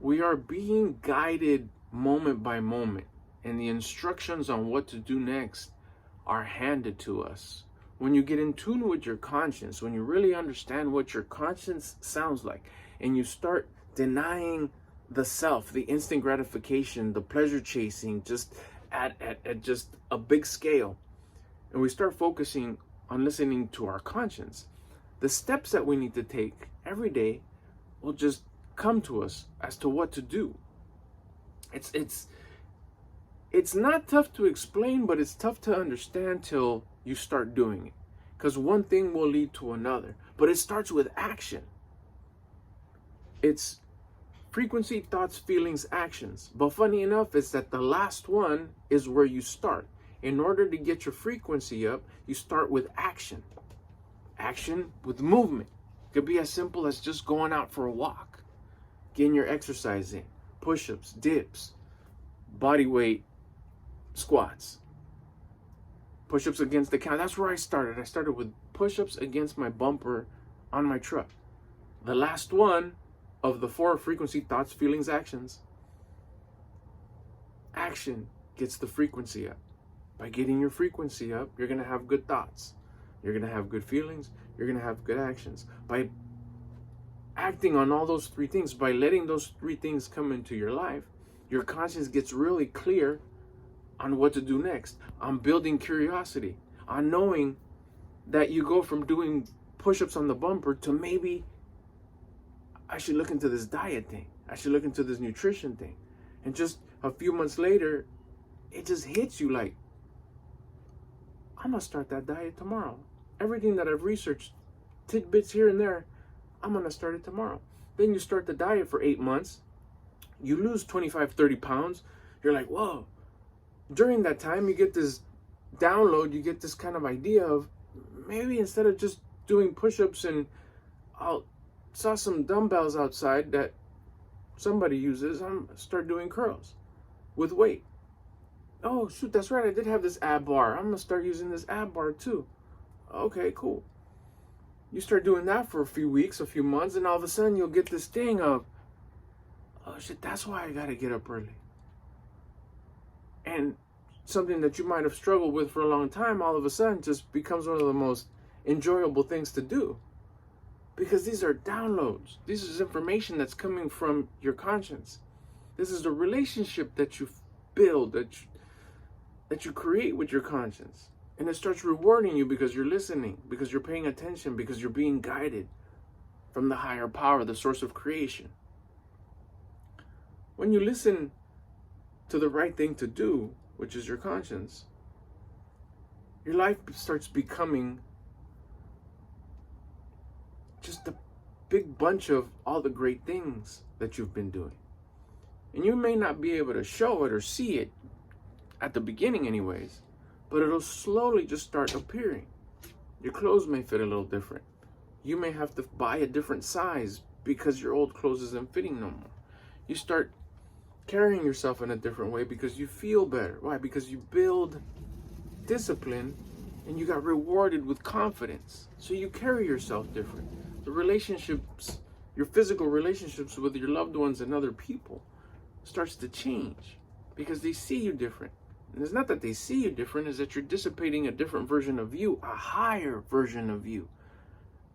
We are being guided moment by moment, and the instructions on what to do next are handed to us. When you get in tune with your conscience, when you really understand what your conscience sounds like, and you start denying the self, the instant gratification, the pleasure chasing, just at just a big scale, and we start focusing on listening to our conscience, the steps that we need to take every day will just come to us as to what to do. It's not tough to explain, but it's tough to understand till you start doing it. Because one thing will lead to another. But it starts with action. It's frequency, thoughts, feelings, actions. But funny enough, it's that the last one is where you start. In order to get your frequency up, you start with action. Action with movement. It could be as simple as just going out for a walk, getting your exercise in, push-ups, dips, body weight squats, push-ups against the counter. That's where I started. I started with push-ups against my bumper on my truck. The last one of the 4 frequency, thoughts, feelings, actions. Action gets the frequency up. By getting your frequency up, you're going to have good thoughts. You're going to have good feelings. You're going to have good actions. By acting on all those 3 things, by letting those 3 things come into your life, your conscience gets really clear on what to do next, on building curiosity, on knowing that you go from doing push-ups on the bumper to maybe I should look into this diet thing. I should look into this nutrition thing. And just a few months later, it just hits you like, I'm going to start that diet tomorrow. Everything that I've researched, tidbits here and there, I'm going to start it tomorrow. Then you start the diet for 8 months. You lose 25, 30 pounds. You're like, whoa. During that time, you get this download, you get this kind of idea of maybe instead of just doing push-ups and I saw some dumbbells outside that somebody uses, I'm gonna start doing curls with weight. Oh, shoot, that's right. I did have this ab bar. I'm going to start using this ab bar too. Okay, cool. You start doing that for a few weeks, a few months, and all of a sudden you'll get this thing of, oh shit, that's why I got to get up early. And something that you might have struggled with for a long time, all of a sudden just becomes one of the most enjoyable things to do. Because these are downloads. This is information that's coming from your conscience. This is the relationship that you build, that you create with your conscience. And it starts rewarding you because you're listening, because you're paying attention, because you're being guided from the higher power, the source of creation. When you listen to the right thing to do, which is your conscience, your life starts becoming just a big bunch of all the great things that you've been doing. And you may not be able to show it or see it at the beginning anyways, but it'll slowly just start appearing. Your clothes may fit a little different. You may have to buy a different size because your old clothes isn't fitting no more. You start carrying yourself in a different way because you feel better. Why? Because you build discipline and you got rewarded with confidence. So you carry yourself different. The relationships, your physical relationships with your loved ones and other people starts to change because they see you different. And it's not that they see you different, it's that you're dissipating a different version of you, a higher version of you.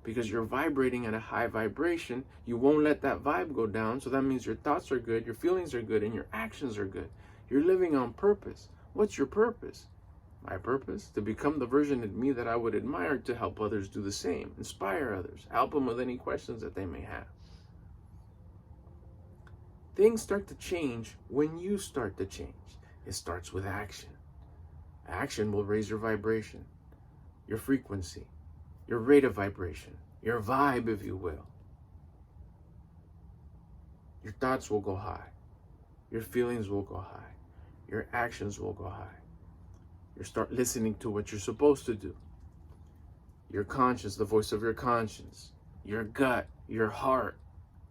Because you're vibrating at a high vibration, you won't let that vibe go down. So that means your thoughts are good, your feelings are good, and your actions are good. You're living on purpose. What's your purpose? My purpose? To become the version of me that I would admire, to help others do the same, inspire others, help them with any questions that they may have. Things start to change when you start to change. It starts with action. Action will raise your vibration, your frequency, your rate of vibration, your vibe, if you will. Your thoughts will go high. Your feelings will go high. Your actions will go high. You start listening to what you're supposed to do. Your conscience, the voice of your conscience, your gut, your heart.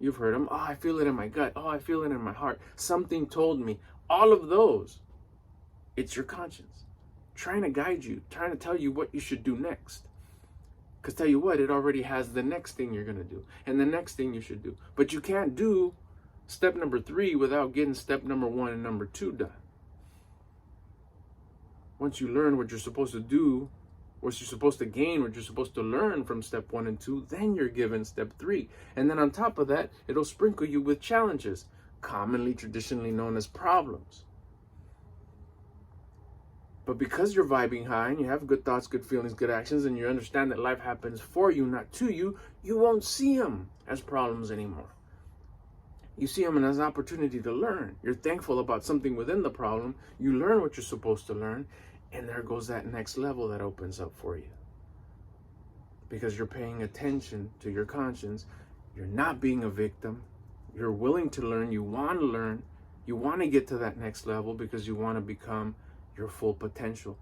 You've heard them. Oh, I feel it in my gut. Oh, I feel it in my heart. Something told me. All of those, it's your conscience trying to guide you, trying to tell you what you should do next. Because tell you what, it already has the next thing you're going to do and the next thing you should do. But you can't do step number 3 without getting step number 1 and number 2 done. Once you learn what you're supposed to do, what you're supposed to gain, what you're supposed to learn from step 1 and 2, then you're given step 3. And then on top of that, it'll sprinkle you with challenges, commonly, traditionally known as problems. But because you're vibing high and you have good thoughts, good feelings, good actions, and you understand that life happens for you, not to you, you won't see them as problems anymore. You see them as an opportunity to learn. You're thankful about something within the problem. You learn what you're supposed to learn. And there goes that next level that opens up for you. Because you're paying attention to your conscience. You're not being a victim. You're willing to learn. You want to learn. You want to get to that next level because you want to become your full potential.